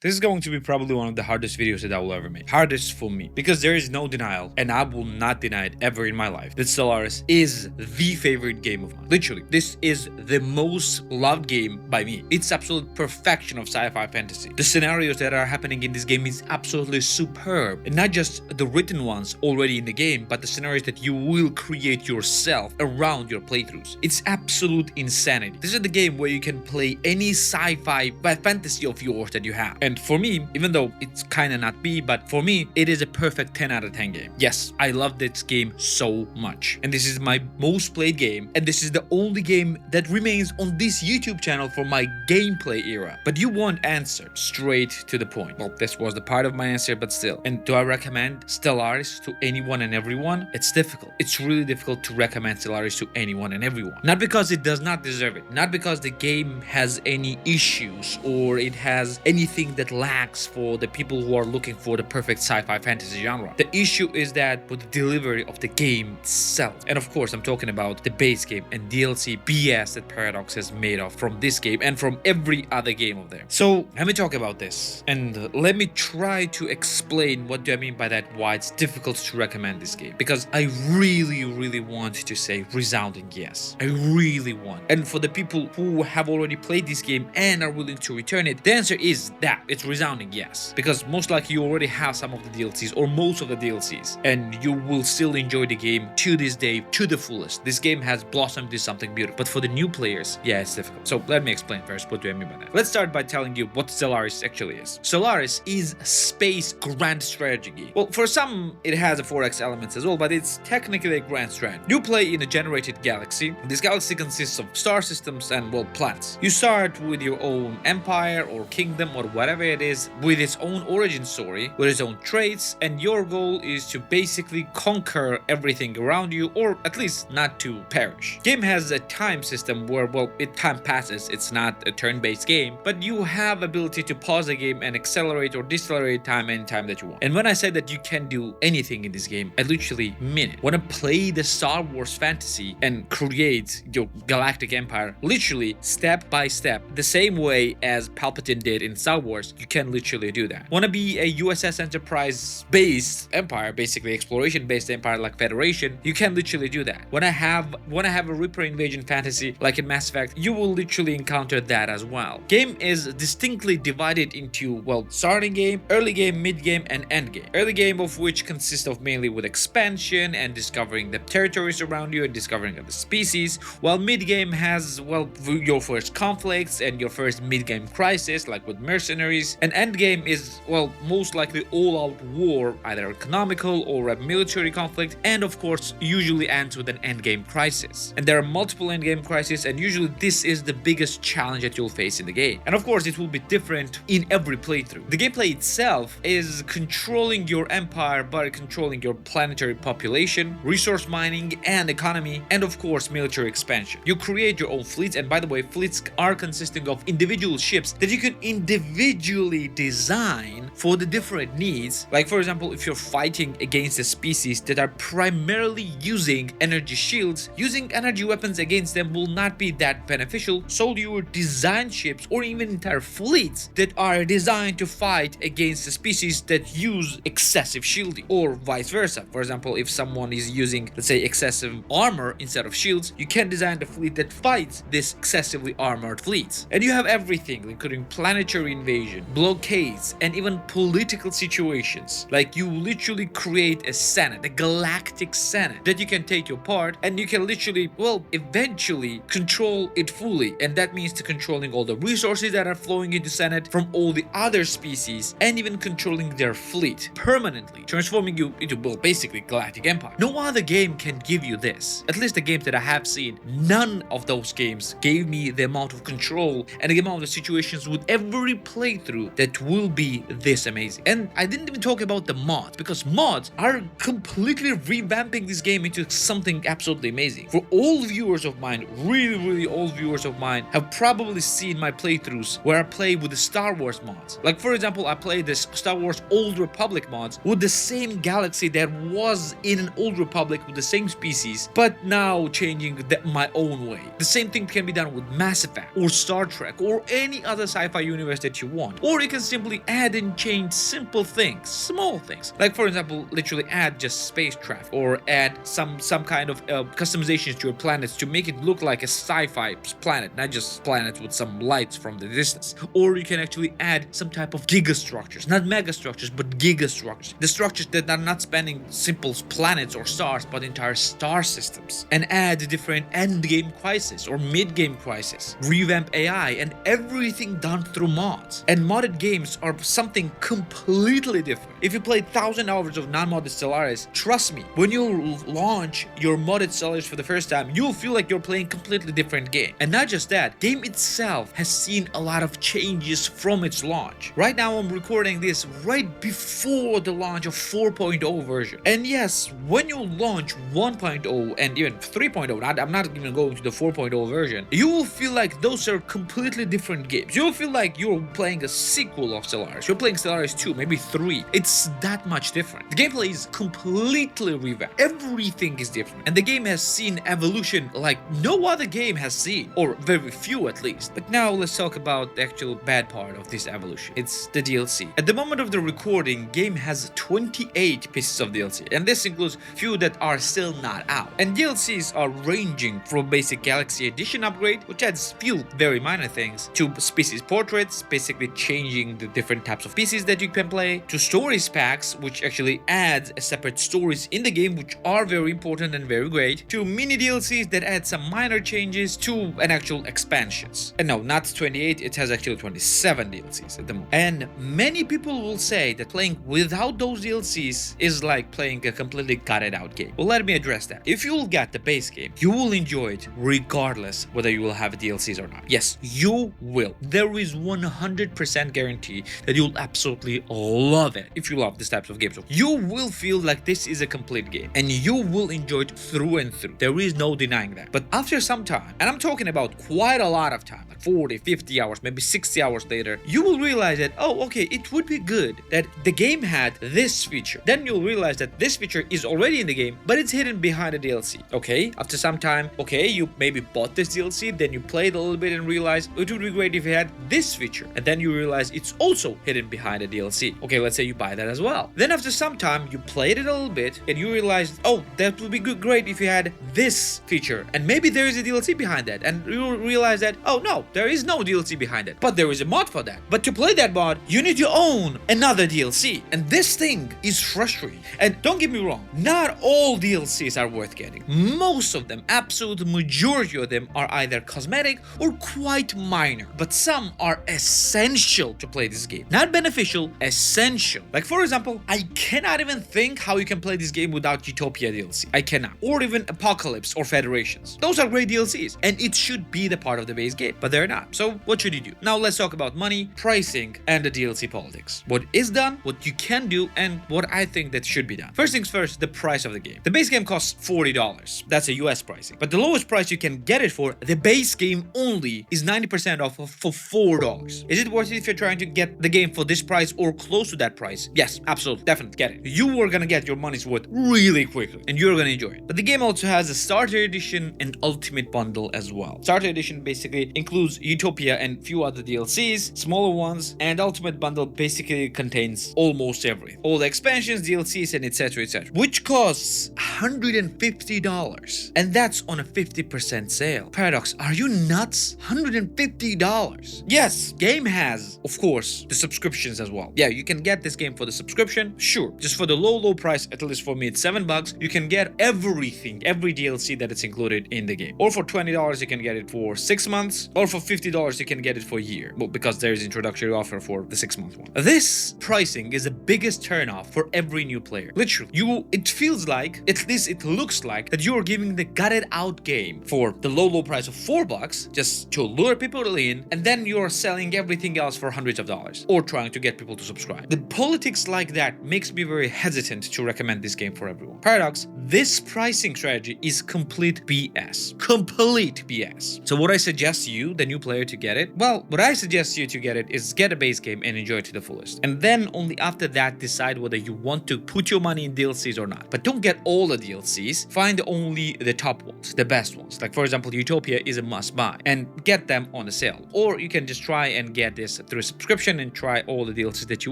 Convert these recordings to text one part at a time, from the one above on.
This is going to be probably one of the hardest videos that I will ever make. Hardest for me. Because there is no denial, and I will not deny it ever in my life, that Stellaris is the favorite game of mine. Literally, this is the most loved game by me. It's absolute perfection of sci-fi fantasy. The scenarios that are happening in this game is absolutely superb. And not just the written ones already in the game, but the scenarios that you will create yourself around your playthroughs. It's absolute insanity. This is the game where you can play any sci-fi fantasy of yours that you have. And for me, even though it's kinda not me, but for me, it is a perfect 10 out of 10 game. Yes, I love this game so much. And this is my most played game, and this is the only game that remains on this YouTube channel for my gameplay era. But you want answer, straight to the point. Well, this was the part of my answer, but still. And do I recommend Stellaris to anyone and everyone? It's difficult. It's really difficult to recommend Stellaris to anyone and everyone. Not because it does not deserve it, not because the game has any issues or it has anything that lacks for the people who are looking for the perfect sci-fi fantasy genre. The issue is that with the delivery of the game itself. And of course, I'm talking about the base game and DLC BS that Paradox has made of from this game and from every other game of theirs. So let me talk about this and let me try to explain what do I mean by that, why it's difficult to recommend this game. Because I really want to say resounding yes. I really want. And for the people who have already played this game and are willing to return it, the answer is that. It's resounding yes. Because most likely you already have some of the DLCs or most of the DLCs and you will still enjoy the game to this day to the fullest. This game has blossomed into something beautiful. But for the new players, yeah, it's difficult. So let me explain first what do I mean by that. Let's start by telling you what Stellaris actually is. Stellaris is a space grand strategy game. Well, for some it has a 4X elements as well, but it's technically a grand strategy. You play in a generated galaxy. This galaxy consists of star systems and, well, planets. You start with your own empire or kingdom or whatever it is, with its own origin story, with its own traits, and your goal is to basically conquer everything around you, or at least not to perish. Game has a time system where, well, time passes. It's not a turn-based game, but you have ability to pause the game and accelerate or decelerate time anytime that you want. And when I say that you can do anything in this game, I literally mean it. When I play the Star Wars fantasy and create your galactic empire, literally step by step, the same way as Palpatine did in Star Wars, you can literally do that. Want to be a USS Enterprise based empire, basically exploration based empire like Federation, you can literally do that. When I have a Reaper invasion fantasy like in Mass Effect, you will literally encounter that as well. Game is distinctly divided into, well, starting game, early game, mid game, and end game. Early game of which consists of mainly with expansion and discovering the territories around you and discovering other species, while mid game has, well, your first conflicts and your first mid game crisis like with mercenaries, and end game is, well, most likely all-out war, either economical or a military conflict, and of course usually ends with an endgame crisis. And there are multiple endgame crises, and usually this is the biggest challenge that you'll face in the game. And of course it will be different in every playthrough. The gameplay itself is controlling your empire by controlling your planetary population, resource mining and economy, and of course military expansion. You create your own fleets, and by the way, fleets are consisting of individual ships that you can individually design for the different needs. Like for example, if you're fighting against a species that are primarily using energy shields, using energy weapons against them will not be that beneficial, so you design ships or even entire fleets that are designed to fight against a species that use excessive shielding, or vice versa. For example, if someone is using, let's say, excessive armor instead of shields, you can design the fleet that fights this excessively armored fleets. And you have everything, including planetary invasion, blockades, and even political situations. Like you literally create a senate, a galactic senate that you can take your part, and you can literally, well, eventually control it fully. And that means to controlling all the resources that are flowing into senate from all the other species, and even controlling their fleet permanently, transforming you into, well, basically galactic empire. No other game can give you this. At least the games that I have seen, none of those games gave me the amount of control and the amount of situations with every playthrough that will be this amazing. And I didn't even talk about the mods, because mods are completely revamping this game into something absolutely amazing. For all viewers of mine, really old viewers of mine, have probably seen my playthroughs where I play with the Star Wars mods. Like for example, I played this Star Wars Old Republic mods with the same galaxy that was in an Old Republic with the same species, but now changing my own way. The same thing can be done with Mass Effect or Star Trek or any other sci-fi universe that you want. Or you can simply add and change simple things, small things. Like for example, literally add just space traffic or add some kind of customizations to your planets to make it look like a sci-fi planet, not just planets with some lights from the distance. Or you can actually add some type of gigastructures, not megastructures, but gigastructures. The structures that are not spanning simple planets or stars, but entire star systems. And add different end-game crisis or mid-game crisis. Revamp AI and everything done through mods. And modded games are something completely different. If you played 1,000 hours of non-modded Stellaris, trust me, when you launch your modded Stellaris for the first time, you'll feel like you're playing a completely different game. And not just that, game itself has seen a lot of changes from its launch. Right now I'm recording this right before the launch of 4.0 version. And yes, when you launch 1.0 and even 3.0, I'm not even going to the 4.0 version, you will feel like those are completely different games. You'll feel like you're playing a sequel of Stellaris. You're playing Stellaris 2, maybe 3. It's that much different. The gameplay is completely revamped. Everything is different. And the game has seen evolution like no other game has seen, or very few at least. But now let's talk about the actual bad part of this evolution. It's the DLC. At the moment of the recording, game has 28 pieces of DLC, and this includes few that are still not out. And DLCs are ranging from basic Galaxy Edition upgrade, which adds few very minor things, to species portraits, basically changing the different types of pieces that you can play, to stories packs, which actually adds separate stories in the game, which are very important and very great, to mini DLCs that add some minor changes, to an actual expansions. And no, not 28, it has actually 27 DLCs at the moment. And many people will say that playing without those DLCs is like playing a completely gutted out game. Well, let me address that. If you will get the base game, you will enjoy it regardless whether you will have DLCs or not. Yes, you will. There is 100% guarantee that you'll absolutely love it if you love this types of games. So you will feel like this is a complete game and you will enjoy it through and through. There is no denying that. But after some time, and I'm talking about quite a lot of time, like 40, 50 hours, maybe 60 hours later, you will realize that, oh, okay, it would be good that the game had this feature. Then you'll realize that this feature is already in the game, but it's hidden behind a DLC. Okay, after some time, okay, you maybe bought this DLC, then you played a little bit and realized it would be great if you had this feature. And then you realize it's also hidden behind a DLC. Okay, let's say you buy that as well. Then after some time, you played it a little bit and you realized, oh, that would be great if you had this feature. And maybe there is a DLC behind that. And you realize that, oh no, there is no DLC behind it, but there is a mod for that. But to play that mod, you need to own another DLC. And this thing is frustrating. And don't get me wrong, not all DLCs are worth getting. Most of them, absolute majority of them, are either cosmetic or quite minor. But some are essential to play this game. Not beneficial, essential. Like for example, I cannot even think how you can play this game without Utopia DLC. I cannot. Or even Apocalypse or Federations. Those are great DLCs and it should be the part of the base game, but they're not. So what should you do? Now let's talk about money, pricing, and the DLC politics. What is done, what you can do, and what I think that should be done. First things first, the price of the game. The base game costs $40. That's a US pricing. But the lowest price you can get it for, the base game only, is 90% off for $4. Is it worth it if you're trying to get the game for this price or close to that price? Yes, absolutely, definitely get it. You are gonna get your money's worth really quickly and you're gonna enjoy it. But the game also has a starter edition and ultimate bundle as well. Starter edition basically includes Utopia and few other DLCs, smaller ones, and ultimate bundle basically contains almost everything. All the expansions, DLCs, and etc, which costs $150. And that's on a 50% sale. Paradox, are you nuts? $150. Yes, game has, of course, the subscriptions as well. Yeah, you can get this game for the subscription, sure. Just for the low price, at least for me, it's $7. You can get everything, every DLC that it's included in the game. Or for $20, you can get it for 6 months. Or for $50, you can get it for a year. Well, because there is introductory offer for the 6-month one. This pricing is the biggest turnoff for every new player. Literally, it feels like, at least it looks like, that you're giving the gutted out game for the low price of $4 just to lure people in, and then you're selling everything else for hundreds of dollars, or trying to to get people to subscribe. The politics like that makes me very hesitant to recommend this game for everyone. Paradox, this pricing strategy is complete BS. Complete BS. So what I suggest you, the new player, to get it? Well, what I suggest you to get it is get a base game and enjoy it to the fullest. And then only after that decide whether you want to put your money in DLCs or not. But don't get all the DLCs. Find only the top ones, the best ones. Like for example, Utopia is a must buy and get them on a sale. Or you can just try and get this through a subscription and try all the DLCs that you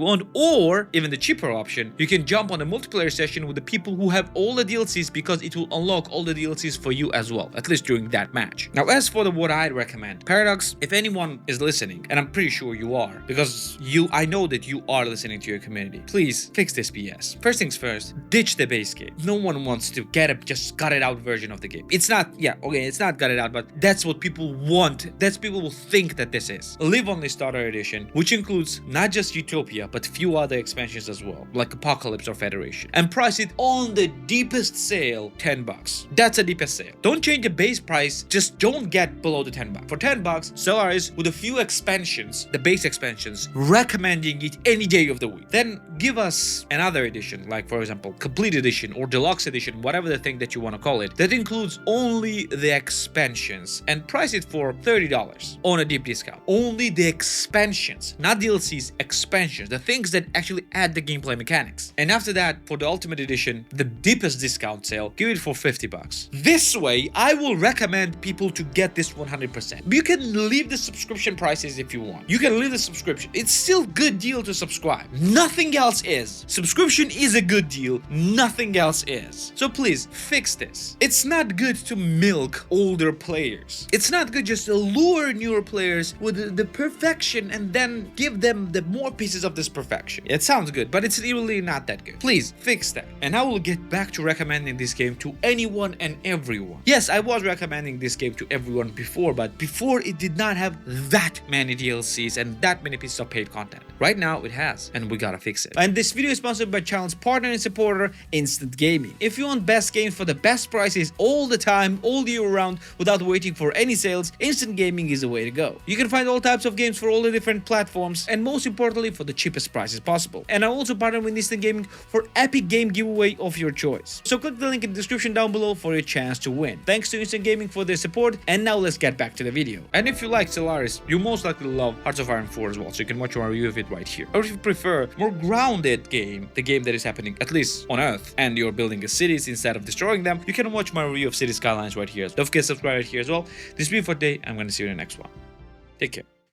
want. Or even the cheaper option, you can jump on a multiplayer session with the people who have all the DLCs, because it will unlock all the DLCs for you as well, at least during that match. Now, as for what I'd recommend, Paradox, if anyone is listening, and I'm pretty sure you are, because I know that you are listening to your community, please fix this BS. First things first, ditch the base game. No one wants to get a just got it out version of the game. It's not, it's not got it out, but that's what people want. That's people will think that this is. Live on the starter edition, which includes not just Utopia, but few other expansions as well, like Apocalypse or Federation, and price it on the deepest sale, $10. That's the deepest sale. Don't change the base price, just don't get below the $10. For $10, Stellaris with a few expansions, the base expansions, recommending it any day of the week. Then give us another edition, like for example, Complete Edition or Deluxe Edition, whatever the thing that you want to call it, that includes only the expansions, and price it for $30 on a deep discount. Only the expansions, not DLCs, expansions, the things that actually add the gameplay mechanics. And after that, for the Ultimate Edition, the deepest discount sale, give it for $50. This way, I will recommend people to get this 100%. You can leave the subscription prices if you want. You can leave the subscription. It's still good deal to subscribe. Nothing else is. Subscription is a good deal. Nothing else is. So please fix this. It's not good to milk older players. It's not good just to lure newer players with the perfection and then give them the more pieces of this perfection. It sounds good, but it's really not that good. Please fix that. And I will get back to recommending this game to anyone and everyone. Yes, I was recommending this game to everyone before, but before it did not have that many DLCs and that many pieces of paid content. Right now it has, and we gotta fix it. And this video is sponsored by channel's partner and supporter, Instant Gaming. If you want best games for the best prices all the time, all year round, without waiting for any sales, Instant Gaming is the way to go. You can find all types of games for all the different platforms, and most importantly, for the cheapest prices possible. And I also partner with Instant Gaming for epic game giveaway of your choice. So click the link in the description down below for your chance to win. Thanks to Instant Gaming for their support, and now let's get back to the video. And if you like Stellaris, you most likely love Hearts of Iron 4 as well, so you can watch my review of it right here. Or if you prefer more grounded game, the game that is happening at least on Earth, and you're building cities instead of destroying them, you can watch my review of City Skylines right here. Don't forget to subscribe right here as well. This will be for today. I'm gonna see you in the next one. Take care.